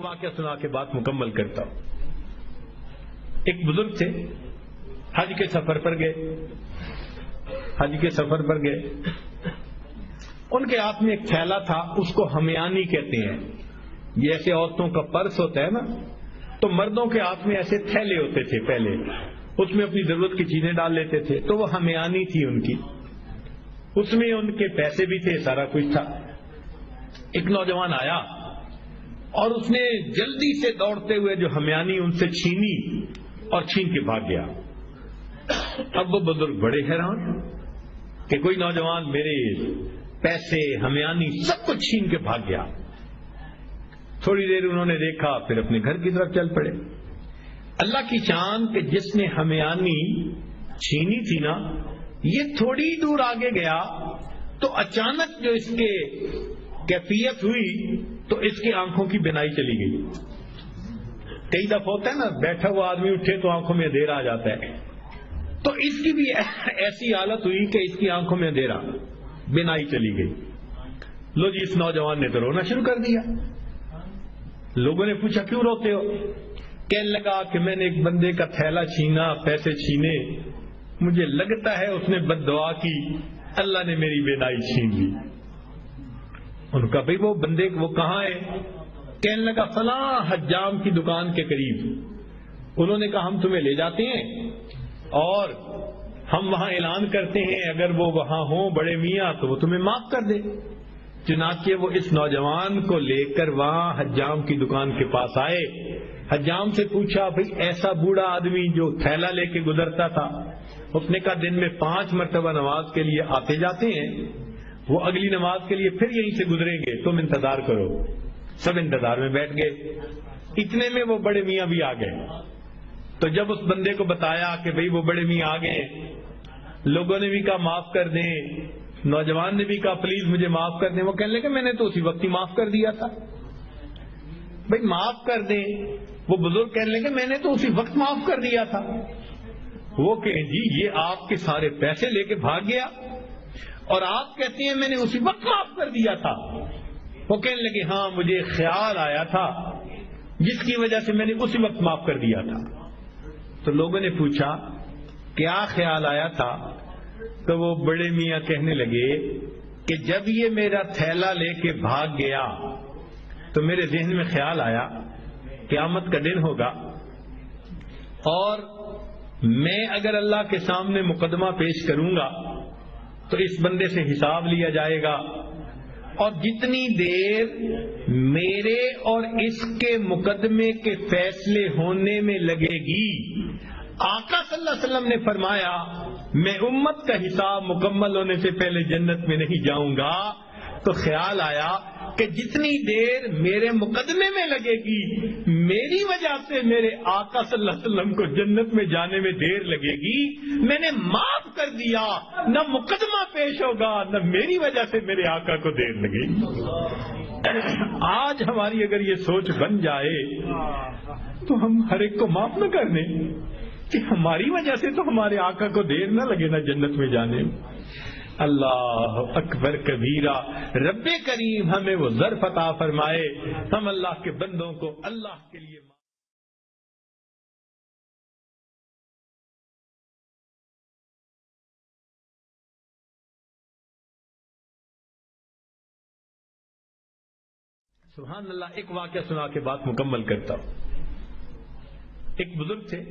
واقعہ سنا کے بات مکمل کرتا ہوں۔ ایک بزرگ تھے، حج کے سفر پر گئے، ان کے ہاتھ میں ایک تھیلا تھا، اس کو ہمیانی کہتے ہیں۔ جیسے عورتوں کا پرس ہوتا ہے نا، تو مردوں کے ہاتھ میں ایسے تھیلے ہوتے تھے پہلے، اس میں اپنی ضرورت کی چیزیں ڈال لیتے تھے، تو وہ ہمیانی تھی ان کی، اس میں ان کے پیسے بھی تھے، سارا کچھ تھا۔ ایک نوجوان آیا اور اس نے جلدی سے دوڑتے ہوئے جو ہمیانی ان سے چھینی اور چھین کے بھاگ گیا۔ اب وہ بزرگ بڑے حیران کہ کوئی نوجوان میرے پیسے ہمیانی سب کچھ چھین کے بھاگ گیا۔ تھوڑی دیر انہوں نے دیکھا، پھر اپنے گھر کی طرف چل پڑے۔ اللہ کی شان کہ جس نے ہمیانی چھینی تھی نا، یہ تھوڑی دور آگے گیا تو اچانک جو اس کے کیفیت ہوئی تو اس کی آنکھوں کی بینائی چلی گئی۔ کئی دفعہ ہوتا ہے نا، بیٹھا ہوا آدمی اٹھے تو آنکھوں میں اندھیرا آ جاتا ہے، تو اس کی بھی ایسی حالت ہوئی کہ اس کی آنکھوں میں اندھیرا، بینائی چلی گئی۔ لو جی، اس نوجوان نے تو رونا شروع کر دیا۔ لوگوں نے پوچھا کیوں روتے ہو؟ کہنے لگا کہ میں نے ایک بندے کا تھیلا چھینا، پیسے چھینے، مجھے لگتا ہے اس نے بد دعا کی، اللہ نے میری بینائی چھین لی۔ ان کا بھئی وہ بندے وہ کہاں ہے؟ کہنے لگا فلاں حجام کی دکان کے قریب۔ انہوں نے کہا ہم تمہیں لے جاتے ہیں اور ہم وہاں اعلان کرتے ہیں، اگر وہ وہاں ہوں بڑے میاں تو وہ تمہیں معاف کر دے۔ چنانچہ وہ اس نوجوان کو لے کر وہاں حجام کی دکان کے پاس آئے۔ حجام سے پوچھا بھئی ایسا بوڑھا آدمی جو تھیلا لے کے گزرتا تھا، اس نے کہا دن میں 5 مرتبہ نماز کے لیے آتے جاتے ہیں، وہ اگلی نماز کے لیے پھر یہیں سے گزریں گے، تم انتظار کرو۔ سب انتظار میں بیٹھ گئے۔ اتنے میں وہ بڑے میاں بھی آ گئے۔ تو جب اس بندے کو بتایا کہ بھئی وہ بڑے میاں آ گئے، لوگوں نے بھی کہا معاف کر دیں، نوجوان نے بھی کہا پلیز مجھے معاف کر دیں۔ وہ کہنے لگے میں نے تو اسی وقت ہی معاف کر دیا تھا۔ بھئی معاف کر دیں، وہ بزرگ کہنے لگے میں نے تو اسی وقت معاف کر دیا تھا۔ وہ کہیں جی یہ آپ کے سارے پیسے لے کے بھاگ گیا اور آپ کہتے ہیں میں نے اسی وقت معاف کر دیا تھا۔ وہ کہنے لگے ہاں مجھے خیال آیا تھا جس کی وجہ سے میں نے اسی وقت معاف کر دیا تھا۔ تو لوگوں نے پوچھا کیا خیال آیا تھا؟ تو وہ بڑے میاں کہنے لگے کہ جب یہ میرا تھیلا لے کے بھاگ گیا تو میرے ذہن میں خیال آیا قیامت کا دن ہوگا اور میں اگر اللہ کے سامنے مقدمہ پیش کروں گا تو اس بندے سے حساب لیا جائے گا، اور جتنی دیر میرے اور اس کے مقدمے کے فیصلے ہونے میں لگے گی، آقا صلی اللہ علیہ وسلم نے فرمایا میں امت کا حساب مکمل ہونے سے پہلے جنت میں نہیں جاؤں گا۔ تو خیال آیا کہ جتنی دیر میرے مقدمے میں لگے گی، میری وجہ سے میرے آقا صلی اللہ علیہ وسلم کو جنت میں جانے میں دیر لگے گی، میں نے معاف کر دیا، نہ مقدمہ پیش ہوگا نہ میری وجہ سے میرے آقا کو دیر لگے گی۔ آج ہماری اگر یہ سوچ بن جائے تو ہم ہر ایک کو معاف نہ کر دیں کہ ہماری وجہ سے تو ہمارے آقا کو دیر نہ لگے نا جنت میں جانے میں۔ اللہ اکبر کبیرہ۔ رب کریم ہمیں وہ ظرف عطا فرمائے، ہم اللہ کے بندوں کو اللہ کے لیے سبحان اللہ۔ ایک واقعہ سنا کے بات مکمل کرتا ہوں۔ ایک بزرگ تھے،